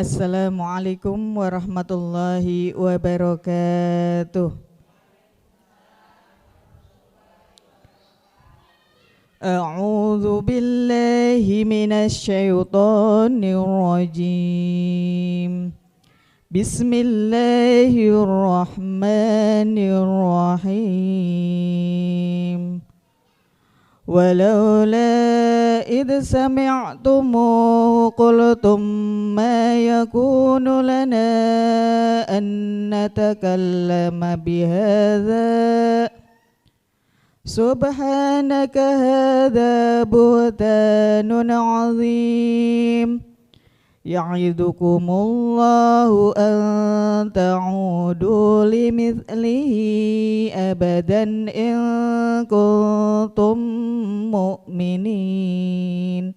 Assalamualaikum warahmatullahi wabarakatuh. A'udzu billahi minasy syaithanir rajim. Bismillahirrahmanirrahim. ولولا إذ سمعتموه قلتم ما يكون لنا أن نتكلم بهذا سبحانك هذا بهتان عظيم يعظكم الله أن تعودوا لمثله أبدا إن كنتم مؤمنين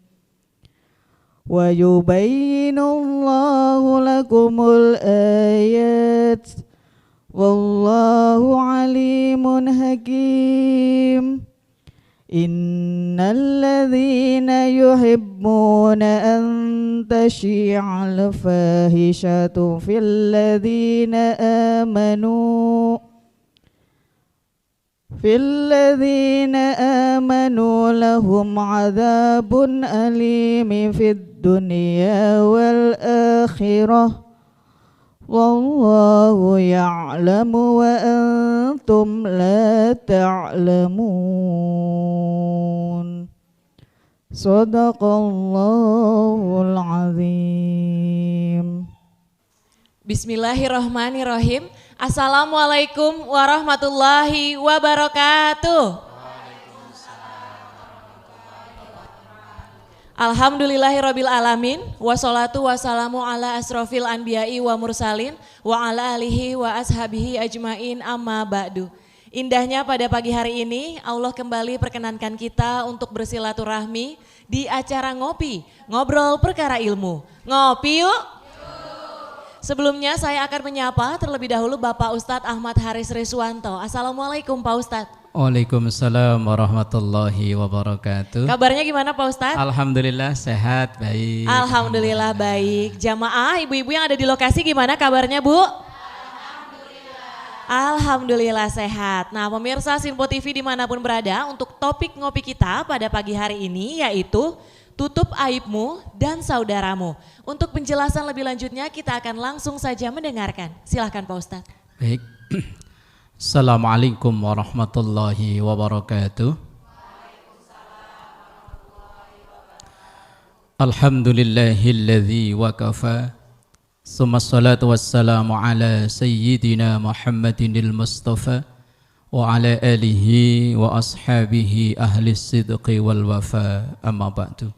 ويبين الله لكم الآيات والله عليم حكيم إن الذين يحبون أن تشيع الفاحشة في الذين آمنوا لهم عذاب أليم في الدنيا والآخرة والله يعلم وأنتم لا تعلمون صدق الله العظيم. Bismillahirrahmanirrahim. Assalamualaikum warahmatullahi wabarakatuh. Alhamdulillahirabbil alamin, wassalatu wassalamu ala asrofil anbiya'i wa mursalin wa ala alihi wa ashabihi ajmain amma ba'du. Indahnya pada pagi hari ini Allah kembali perkenankan kita untuk bersilaturahmi di acara ngobrol perkara ilmu. Ngopi yuk. Sebelumnya saya akan menyapa terlebih dahulu Bapak Ustadz Ahmad Haris Riswanto. Assalamualaikum Pak Ustadz. Waalaikumsalam warahmatullahi wabarakatuh. Kabarnya gimana Pak Ustadz? Alhamdulillah sehat, baik. Alhamdulillah baik. Jamaah ibu-ibu yang ada di lokasi gimana kabarnya Bu? Alhamdulillah sehat. Nah pemirsa Sinpo TV dimanapun berada, untuk topik ngopi kita pada pagi hari ini yaitu tutup aibmu dan saudaramu. Untuk penjelasan lebih lanjutnya kita akan langsung saja mendengarkan. Silahkan Pak Ustadz. Baik. Assalamualaikum warahmatullahi wabarakatuh. Alhamdulillahilladzi wakafa. Summa salatu wassalamu ala sayyidina Muhammadinil Mustafa wa ala alihi wa ashabihi ahli sidqi wal wafa, amma ba'du.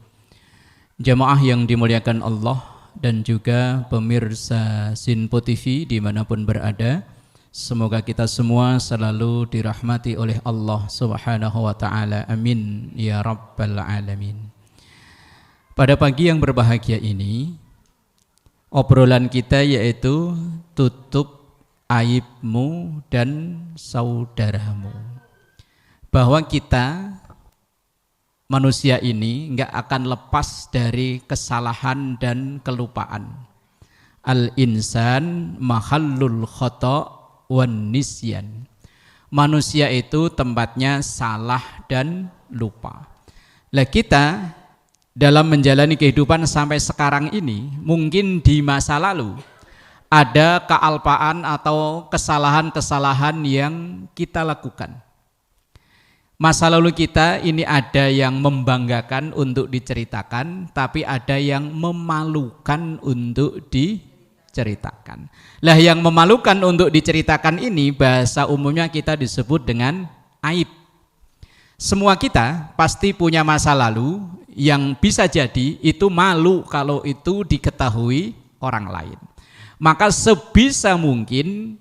Jamaah yang dimuliakan Allah dan juga pemirsa Sinpo TV dimanapun berada, semoga kita semua selalu dirahmati oleh Allah Subhanahu wa ta'ala. Amin ya rabbal alamin. Pada pagi yang berbahagia ini, obrolan kita yaitu tutup aibmu dan saudaramu. Bahwa kita manusia ini enggak akan lepas dari kesalahan dan kelupaan. Al-insan mahallul khata' wan nisyan. Manusia itu tempatnya salah dan lupa. Lah kita dalam menjalani kehidupan sampai sekarang ini, mungkin di masa lalu ada kealpaan atau kesalahan-kesalahan yang kita lakukan. Masa lalu kita ini ada yang membanggakan untuk diceritakan, tapi ada yang memalukan untuk diceritakan. Lah yang memalukan untuk diceritakan ini bahasa umumnya kita disebut dengan aib. Semua kita pasti punya masa lalu yang bisa jadi itu malu kalau itu diketahui orang lain. Maka sebisa mungkin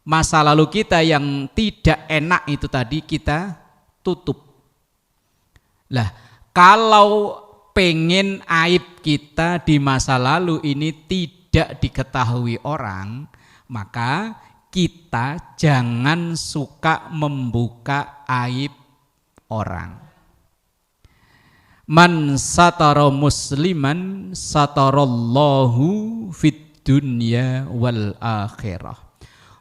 masa lalu kita yang tidak enak itu tadi kita tutup. Lah, kalau pengen aib kita di masa lalu ini tidak diketahui orang, maka kita jangan suka membuka aib orang. Man satara musliman satarallahu fid dunya wal akhirah.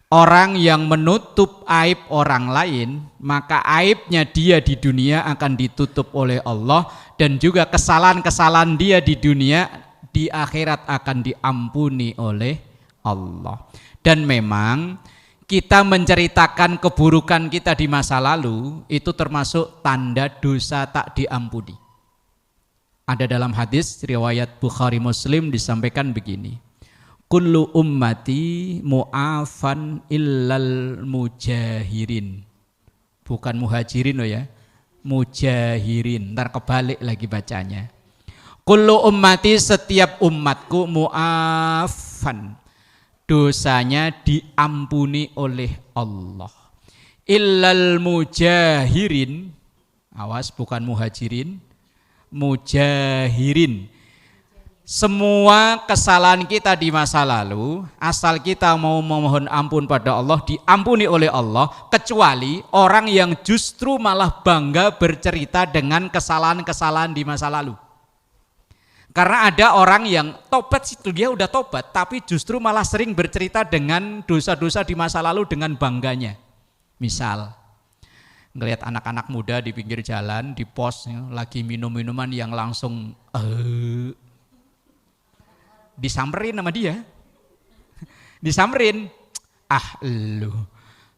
Orang yang menutup aib orang lain, maka aibnya dia di dunia akan ditutup oleh Allah, dan juga kesalahan-kesalahan dia di dunia di akhirat akan diampuni oleh Allah. Dan memang kita menceritakan keburukan kita di masa lalu itu termasuk tanda dosa tak diampuni. Ada dalam hadis riwayat Bukhari Muslim disampaikan begini. Kullu ummati mu'afan illal mujahirin. Bukan muhajirin loh ya. Mujahirin. Ntar kebalik lagi bacanya. Kullu ummati, setiap umatku mu'afan, dosanya diampuni oleh Allah. Illal mujahirin, awas bukan muhajirin, mujahirin. Semua kesalahan kita di masa lalu, asal kita mau memohon ampun pada Allah, diampuni oleh Allah, kecuali orang yang justru malah bangga bercerita dengan kesalahan-kesalahan di masa lalu. Karena ada orang yang tobat, situ dia udah tobat, tapi justru malah sering bercerita dengan dosa-dosa di masa lalu dengan bangganya. Misal, ngelihat anak-anak muda di pinggir jalan, di pos, lagi minum-minuman yang langsung disamperin sama dia. Disamperin. Ah lu,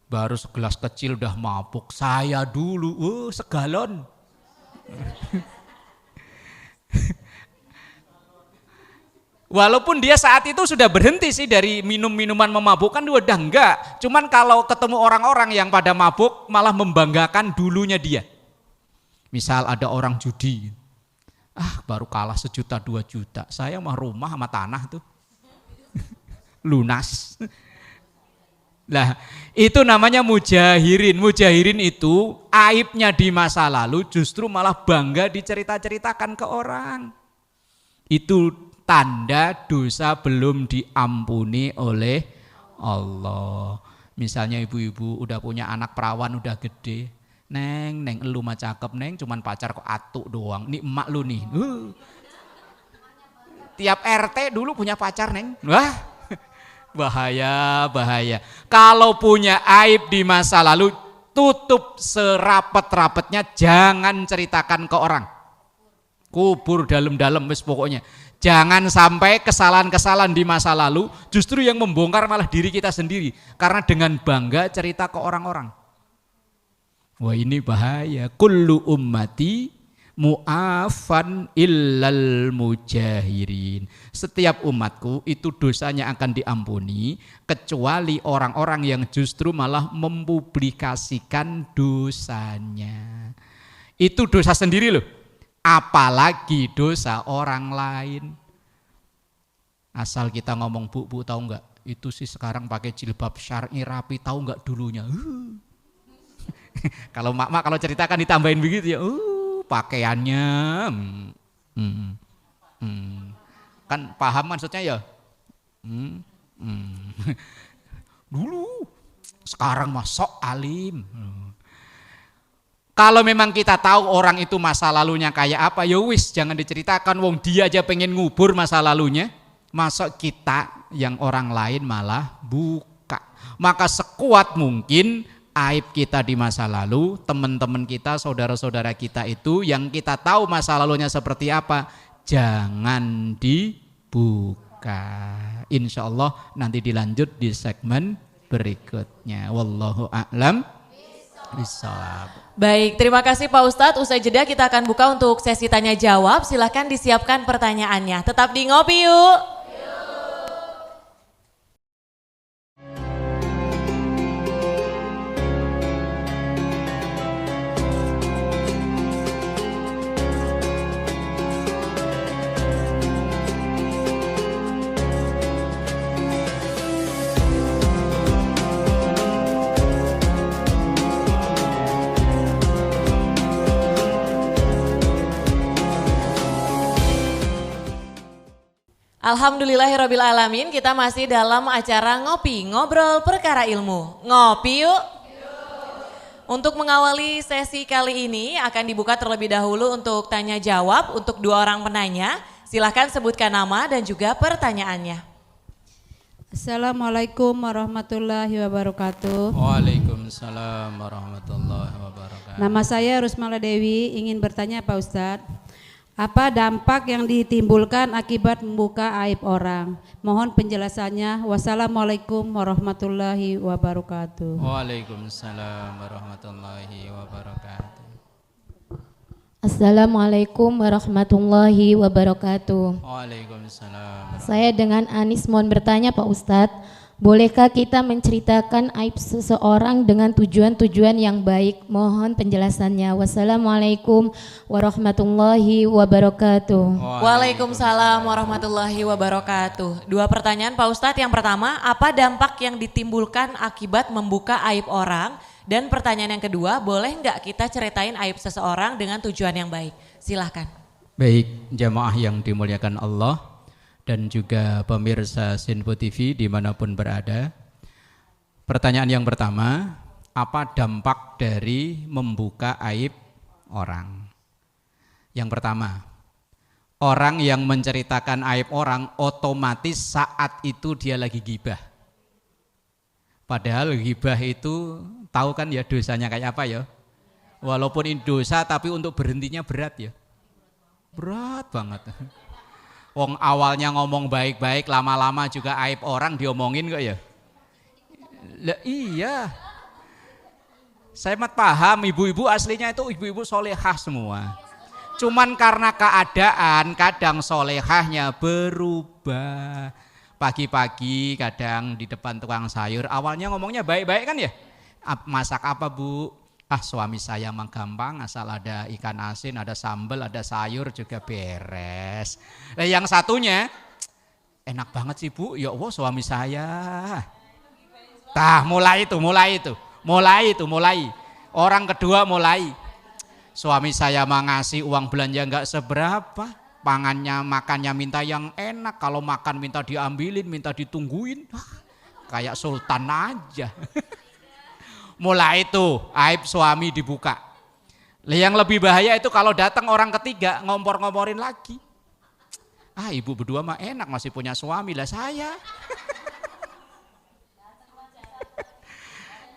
baru segelas kecil udah mabuk, saya dulu, segalon. Walaupun dia saat itu sudah berhenti sih dari minum-minuman memabukkan, dia udah enggak. Cuman kalau ketemu orang-orang yang pada mabuk malah membanggakan dulunya dia. Misal ada orang judi, baru kalah 1 juta 2 juta, saya mah rumah sama tanah tuh lunas. Nah itu namanya mujahirin. Mujahirin itu aibnya di masa lalu justru malah bangga dicerita-ceritakan ke orang. Itu tanda dosa belum diampuni oleh Allah. Misalnya ibu-ibu udah punya anak perawan udah gede, neng elu mah cakep neng, cuman pacar kok atuk doang. Nih emak lu nih, tiap RT dulu punya pacar neng. Wah bahaya. Kalau punya aib di masa lalu, tutup serapet-rapetnya, jangan ceritakan ke orang. Kubur dalam-dalam wis pokoknya. Jangan sampai kesalahan-kesalahan di masa lalu justru yang membongkar malah diri kita sendiri. Karena dengan bangga cerita ke orang-orang. Wah ini bahaya. Kullu ummati mu'afan illal mujahirin. Setiap umatku itu dosanya akan diampuni, kecuali orang-orang yang justru malah mempublikasikan dosanya. Itu dosa sendiri loh. Apalagi dosa orang lain. Asal kita ngomong bu tahu nggak? Itu sih sekarang pakai jilbab syar'i rapi, tahu nggak dulunya? Kalau mak kalau ceritakan ditambahin begitu ya, pakaiannya, kan paham maksudnya ya? Dulu, sekarang mah sok alim. Kalau memang kita tahu orang itu masa lalunya kayak apa, ya wis jangan diceritakan, wong dia aja pengen ngubur masa lalunya, masa kita yang orang lain malah buka. Maka sekuat mungkin aib kita di masa lalu, teman-teman kita, saudara-saudara kita itu yang kita tahu masa lalunya seperti apa, jangan dibuka. Insya Allah nanti dilanjut di segmen berikutnya. Wallahu a'lam bishawab. Baik, terima kasih Pak Ustadz. Usai jeda kita akan buka untuk sesi tanya jawab. Silahkan disiapkan pertanyaannya. Tetap di Ngopi Yuk. Alhamdulillahirrabbilalamin, kita masih dalam acara Ngopi, Ngobrol Perkara Ilmu. Ngopi yuk. Untuk mengawali sesi kali ini akan dibuka terlebih dahulu untuk tanya jawab untuk 2 orang penanya. Silahkan sebutkan nama dan juga pertanyaannya. Assalamualaikum warahmatullahi wabarakatuh. Waalaikumsalam warahmatullahi wabarakatuh. Nama saya Rusmala Dewi, ingin bertanya Pak Ustadz, apa dampak yang ditimbulkan akibat membuka aib orang? Mohon penjelasannya. Wassalamualaikum warahmatullahi wabarakatuh. Waalaikumsalam warahmatullahi wabarakatuh. Assalamualaikum warahmatullahi wabarakatuh. Waalaikumsalam. Saya dengan Anis mohon bertanya Pak Ustadz, bolehkah kita menceritakan aib seseorang dengan tujuan-tujuan yang baik? Mohon penjelasannya. Wassalamualaikum warahmatullahi wabarakatuh. Waalaikumsalam warahmatullahi wabarakatuh. 2 pertanyaan Pak Ustadz. Yang pertama, apa dampak yang ditimbulkan akibat membuka aib orang? Dan pertanyaan yang kedua, boleh nggak kita ceritain aib seseorang dengan tujuan yang baik? Silahkan. Baik, jamaah yang dimuliakan Allah dan juga pemirsa Sinpo TV dimanapun berada. Pertanyaan yang pertama, apa dampak dari membuka aib orang? Yang pertama, orang yang menceritakan aib orang otomatis saat itu dia lagi gibah. Padahal gibah itu tahu kan ya dosanya kayak apa ya? Walaupun ini dosa tapi untuk berhentinya berat ya. Berat banget. Wong awalnya ngomong baik-baik, lama-lama juga aib orang diomongin kok ya. Lah iya. Saya mat paham ibu-ibu aslinya itu ibu-ibu solehah semua. Cuman karena keadaan kadang solehahnya berubah. Pagi-pagi kadang di depan tukang sayur awalnya ngomongnya baik-baik kan ya. Masak apa Bu? Ah suami saya mah gampang, asal ada ikan asin, ada sambal, ada sayur juga beres. Nah yang satunya, enak banget sih Bu, ya Allah suami saya. Tah mulai itu. Orang kedua mulai, suami saya mah ngasih uang belanja nggak seberapa, makannya minta yang enak, kalau makan minta diambilin, minta ditungguin, kayak sultan aja. Mulai itu aib suami dibuka. Yang lebih bahaya itu kalau datang orang ketiga ngompor-ngomporin lagi. Ah ibu berdua mah enak masih punya suami lah saya.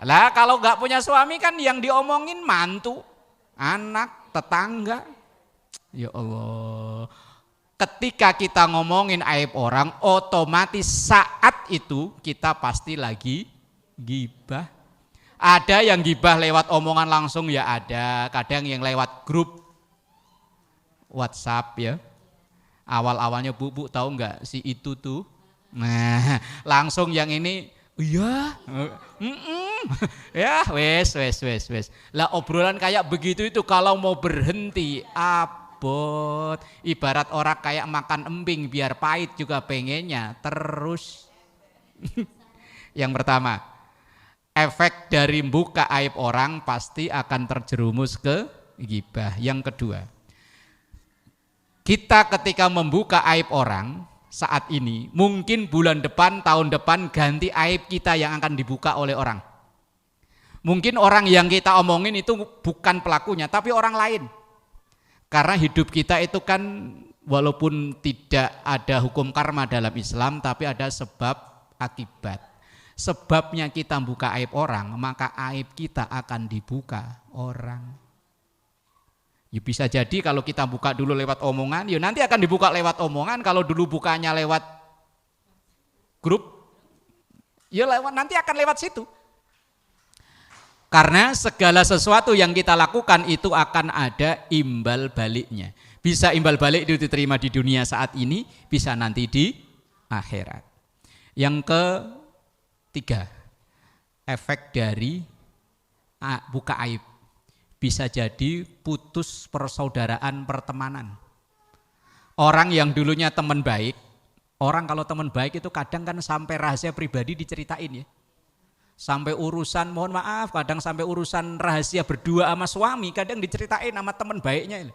Lah kalau nggak punya suami kan yang diomongin mantu, anak, tetangga. Ya Allah. Ketika kita ngomongin aib orang, otomatis saat itu kita pasti lagi gibah. Ada yang gibah lewat omongan langsung ya ada, kadang yang lewat grup WhatsApp ya. Awal-awalnya Bu tahu nggak si itu tuh. Nah, langsung yang ini iya. Ya, wes. Lah obrolan kayak begitu itu kalau mau berhenti abot. Ibarat orang kayak makan emping biar pahit juga pengennya terus. Yang pertama, efek dari buka aib orang pasti akan terjerumus ke gibah. Yang kedua, kita ketika membuka aib orang saat ini, mungkin bulan depan, tahun depan ganti aib kita yang akan dibuka oleh orang. Mungkin orang yang kita omongin itu bukan pelakunya, tapi orang lain. Karena hidup kita itu kan walaupun tidak ada hukum karma dalam Islam, tapi ada sebab akibat. Sebabnya kita buka aib orang, maka aib kita akan dibuka orang. Ya bisa jadi kalau kita buka dulu lewat omongan, ya nanti akan dibuka lewat omongan. Kalau dulu bukanya lewat grup, ya nanti akan lewat situ. Karena segala sesuatu yang kita lakukan itu akan ada imbal baliknya. Bisa imbal balik itu diterima di dunia saat ini, bisa nanti di akhirat. Yang ketiga, efek dari buka aib bisa jadi putus persaudaraan pertemanan. Orang yang dulunya teman baik, orang kalau teman baik itu kadang kan sampai rahasia pribadi diceritain ya. Sampai urusan, mohon maaf, kadang sampai urusan rahasia berdua sama suami kadang diceritain sama teman baiknya.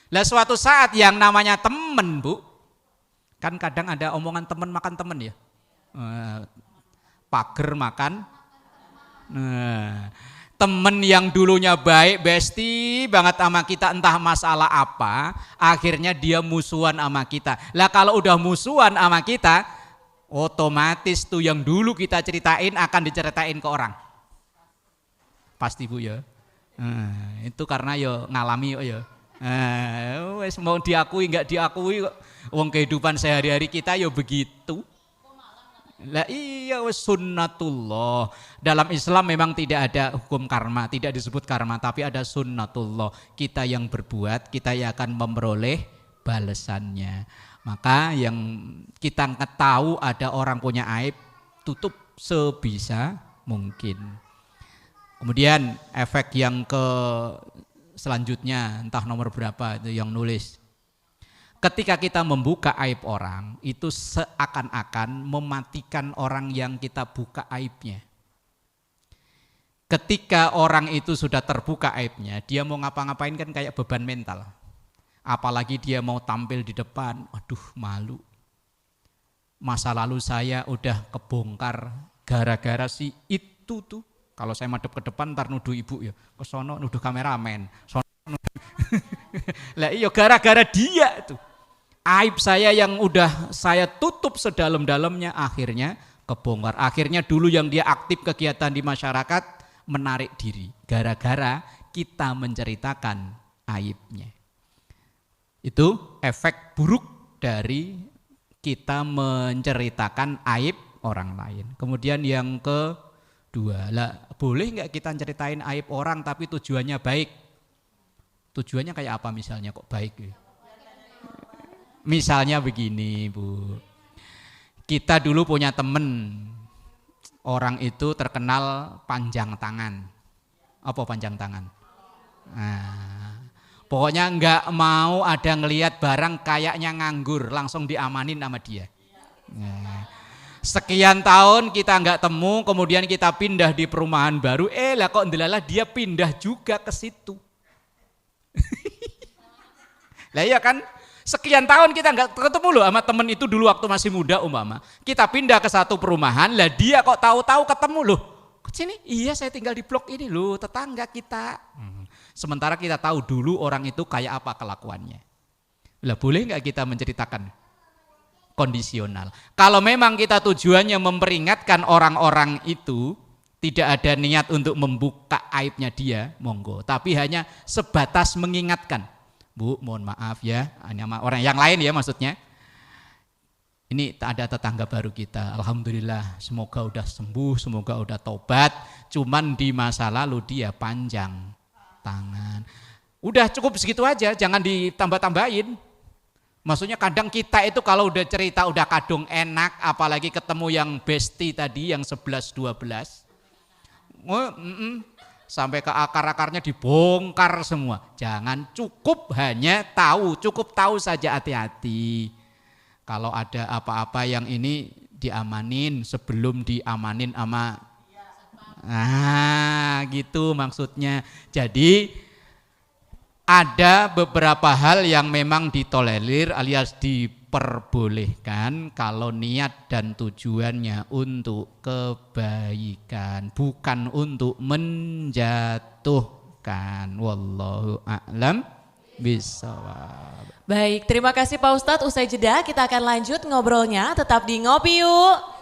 Lah suatu saat yang namanya teman Bu, kan kadang ada omongan teman makan teman ya. Pager makan. Nah, Temen yang dulunya baik, besti banget sama kita, entah masalah apa, akhirnya dia musuhan sama kita. Lah kalau udah musuhan sama kita, otomatis tuh yang dulu kita ceritain akan diceritain ke orang. Pasti Bu ya. Itu karena yo ngalami yo ya. Wes mau diakui nggak diakui, wong kehidupan sehari-hari kita yo begitu. Lah iya sunnatullah. Dalam Islam memang tidak ada hukum karma, tidak disebut karma, tapi ada sunnatullah. Kita yang berbuat, kita yang akan memperoleh balasannya. Maka yang kita tahu ada orang punya aib, tutup sebisa mungkin. Kemudian efek yang ke selanjutnya, entah nomor berapa itu yang nulis. Ketika kita membuka aib orang, itu seakan-akan mematikan orang yang kita buka aibnya. Ketika orang itu sudah terbuka aibnya, dia mau ngapa-ngapain kan kayak beban mental. Apalagi dia mau tampil di depan, aduh malu. Masa lalu saya udah kebongkar gara-gara si itu tuh. Kalau saya madep ke depan ntar nuduh ibu ya, ke sono nuduh kameramen. Lah iya gara-gara dia tuh. Aib saya yang udah saya tutup sedalam-dalamnya akhirnya kebongkar. Akhirnya dulu yang dia aktif kegiatan di masyarakat menarik diri. Gara-gara kita menceritakan aibnya. Itu efek buruk dari kita menceritakan aib orang lain. Kemudian yang kedua, lah boleh nggak kita ceritain aib orang tapi tujuannya baik? Tujuannya kayak apa misalnya kok baik? Misalnya begini Bu, kita dulu punya temen, orang itu terkenal panjang tangan. Apa panjang tangan? Nah, pokoknya nggak mau ada ngelihat barang kayaknya nganggur, langsung diamanin sama dia. Nah, sekian tahun kita nggak temu, kemudian kita pindah di perumahan baru, lah kok ndelalah dia pindah juga ke situ. Lah iya kan? Sekian tahun kita nggak ketemu loh sama temen itu dulu waktu masih muda umpama. Kita pindah ke satu perumahan, lah dia kok tahu-tahu ketemu loh. Sini, iya saya tinggal di blok ini loh, tetangga kita. Sementara kita tahu dulu orang itu kayak apa kelakuannya. Lah boleh nggak kita menceritakan? Kondisional. Kalau memang kita tujuannya memperingatkan orang-orang itu, tidak ada niat untuk membuka aibnya dia, monggo. Tapi hanya sebatas mengingatkan. Bu, mohon maaf ya, hanya orang yang lain ya maksudnya. Ini ada tetangga baru kita, alhamdulillah semoga udah sembuh, semoga udah tobat. Cuman di masa lalu dia panjang tangan. Udah cukup segitu aja, jangan ditambah-tambahin. Maksudnya kadang kita itu kalau udah cerita udah kadung enak, apalagi ketemu yang bestie tadi yang 11-12. Sampai ke akar-akarnya dibongkar semua. Jangan, cukup hanya tahu, cukup tahu saja, hati-hati. Kalau ada apa-apa yang ini diamanin sebelum diamanin sama gitu maksudnya. Jadi ada beberapa hal yang memang ditolerir alias diperbolehkan kalau niat dan tujuannya untuk kebaikan, bukan untuk menjatuhkan. Wallahu a'lam bishawab. Baik, terima kasih Pak Ustadz. Usai jeda kita akan lanjut ngobrolnya, tetap di Ngopi Yuk.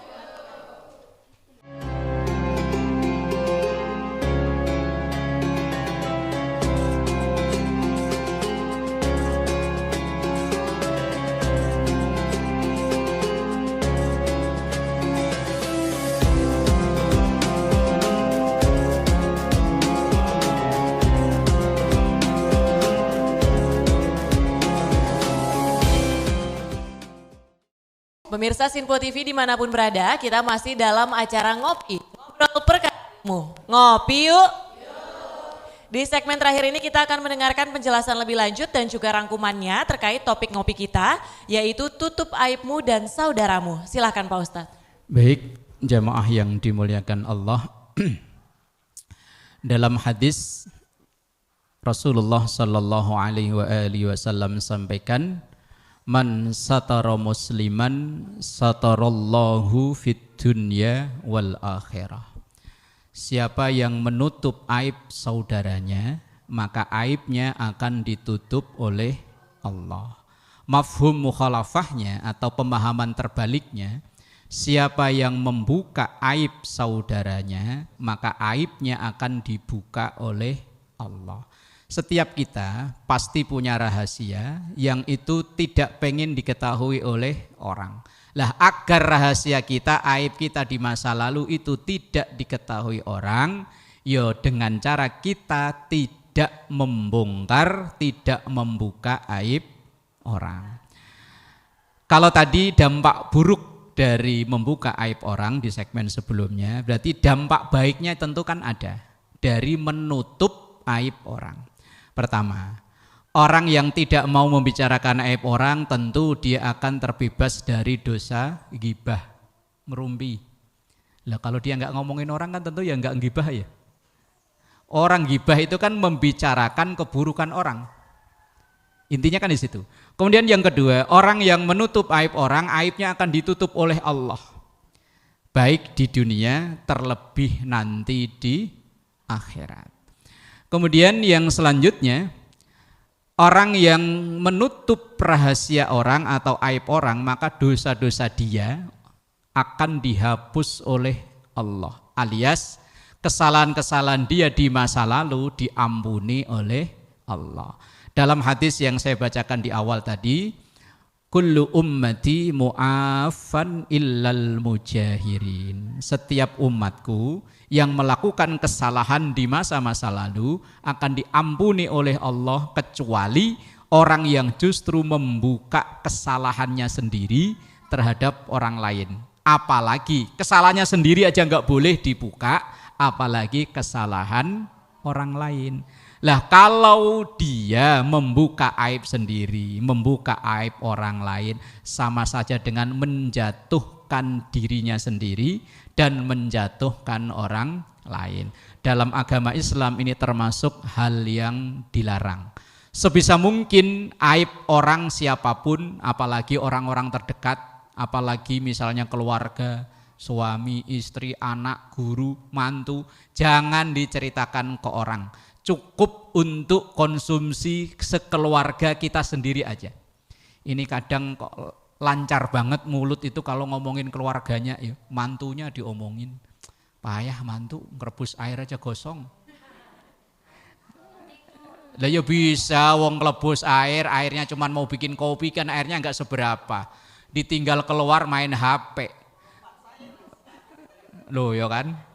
Pemirsa Sinpo TV dimanapun berada, kita masih dalam acara Ngopi, ngobrol perkataanmu. Ngopi yuk. Di segmen terakhir ini kita akan mendengarkan penjelasan lebih lanjut dan juga rangkumannya terkait topik ngopi kita, yaitu tutup aibmu dan saudaramu. Silahkan Pak Ustadz. Baik, jamaah yang dimuliakan Allah. Dalam hadis Rasulullah Sallallahu Alaihi Wasallam sampaikan, man satara musliman satarallahu fid dunya wal akhirah. Siapa yang menutup aib saudaranya, maka aibnya akan ditutup oleh Allah. Mafhum mukhalafahnya atau pemahaman terbaliknya, siapa yang membuka aib saudaranya, maka aibnya akan dibuka oleh Allah. Setiap kita pasti punya rahasia yang itu tidak pengen diketahui oleh orang. Lah agar rahasia kita, aib kita di masa lalu itu tidak diketahui orang, ya dengan cara kita tidak membongkar, tidak membuka aib orang. Kalau tadi dampak buruk dari membuka aib orang di segmen sebelumnya, berarti dampak baiknya tentu kan ada dari menutup aib orang. Pertama, orang yang tidak mau membicarakan aib orang tentu dia akan terbebas dari dosa ghibah, ngerumpi. Lah kalau dia nggak ngomongin orang kan tentu ya nggak ghibah ya. Orang ghibah itu kan membicarakan keburukan orang. Intinya kan di situ. Kemudian yang kedua, orang yang menutup aib orang, aibnya akan ditutup oleh Allah. Baik di dunia, terlebih nanti di akhirat. Kemudian yang selanjutnya, orang yang menutup rahasia orang atau aib orang, maka dosa-dosa dia akan dihapus oleh Allah. Alias kesalahan-kesalahan dia di masa lalu diampuni oleh Allah. Dalam hadis yang saya bacakan di awal tadi, kullu ummati mu'afan illal mujahirin. Setiap umatku yang melakukan kesalahan di masa-masa lalu akan diampuni oleh Allah, kecuali orang yang justru membuka kesalahannya sendiri terhadap orang lain. Apalagi kesalahannya sendiri aja nggak boleh dibuka, apalagi kesalahan orang lain. Lah kalau dia membuka aib sendiri, membuka aib orang lain, sama saja dengan menjatuhkan dirinya sendiri dan menjatuhkan orang lain. Dalam agama Islam ini termasuk hal yang dilarang. Sebisa mungkin aib orang siapapun, apalagi orang-orang terdekat, apalagi misalnya keluarga, suami, istri, anak, guru, mantu, jangan diceritakan ke orang. Cukup untuk konsumsi sekeluarga kita sendiri aja. Ini kadang kok lancar banget mulut itu kalau ngomongin keluarganya, ya, mantunya diomongin. Payah mantu, ngerebus air aja gosong. Lah ya bisa wong ngerebus air, airnya cuma mau bikin kopi kan airnya enggak seberapa. Ditinggal keluar main HP. Loh ya kan?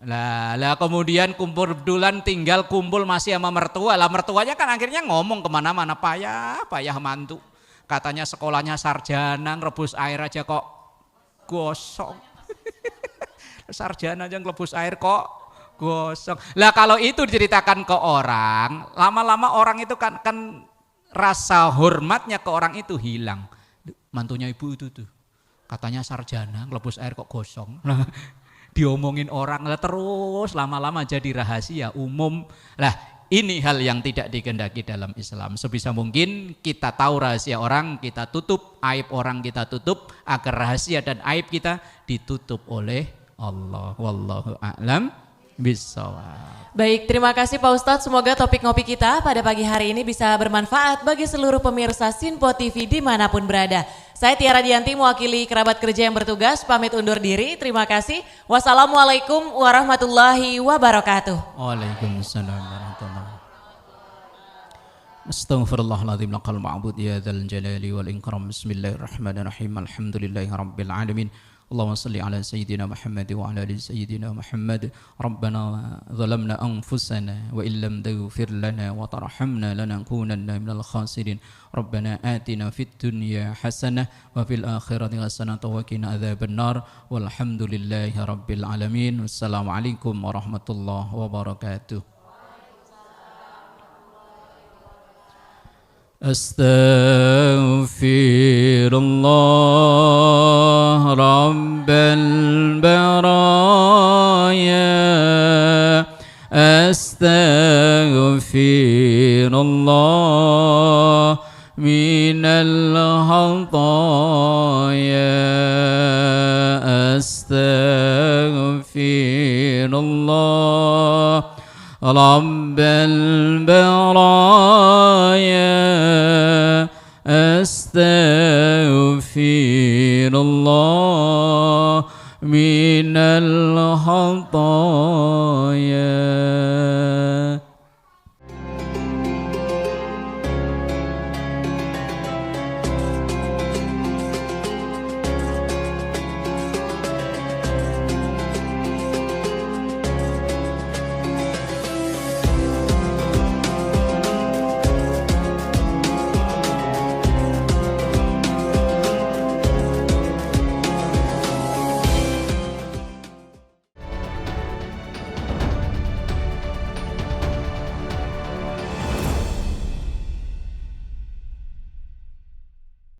Lah kemudian kumpul bedulan tinggal kumpul masih sama mertua. Lah mertuanya kan akhirnya ngomong kemana-mana, payah mantu. Katanya sekolahnya sarjana, ngerebus air aja kok gosong. Sarjana aja ngerebus air kok gosong. Lah kalau itu diceritakan ke orang, lama-lama orang itu kan rasa hormatnya ke orang itu hilang. Mantunya ibu itu tuh, katanya sarjana, ngerebus air kok gosong. Diomongin orang lah terus lama-lama jadi rahasia umum. Lah ini hal yang tidak dikehendaki dalam Islam. Sebisa mungkin kita tahu rahasia orang, kita tutup, aib orang kita tutup, agar rahasia dan aib kita ditutup oleh Allah. Wallahu a'lam bishawab. Baik, terima kasih Pak Ustadz. Semoga topik ngopi kita pada pagi hari ini bisa bermanfaat bagi seluruh pemirsa Sinpo TV dimanapun berada. Saya Tiara Dianti mewakili kerabat kerja yang bertugas, pamit undur diri. Terima kasih. Wassalamualaikum warahmatullahi wabarakatuh. Waalaikumsalam warahmatullahi wabarakatuh. Astaghfirullahaladzim laqal ma'bud ya dzal jalali wal ikram. Bismillahirrahmanirrahim. Alhamdulillahi rabbil alamin. اللهم صل على سيدنا محمد وعلى ال سيدنا محمد ربنا ظلمنا أنفسنا وإن لم تغفر لنا وترحمنا لنكونن من الخاسرين ربنا آتنا في الدنيا حسنة وفي الآخرة حسنة وقنا عذاب النار والحمد لله رب العالمين والسلام عليكم ورحمة الله وبركاته. أستغفر الله رب البرايا أستغفر الله من الخطايا أستغفر الله رب البرايا أستغفر الله من الخطايا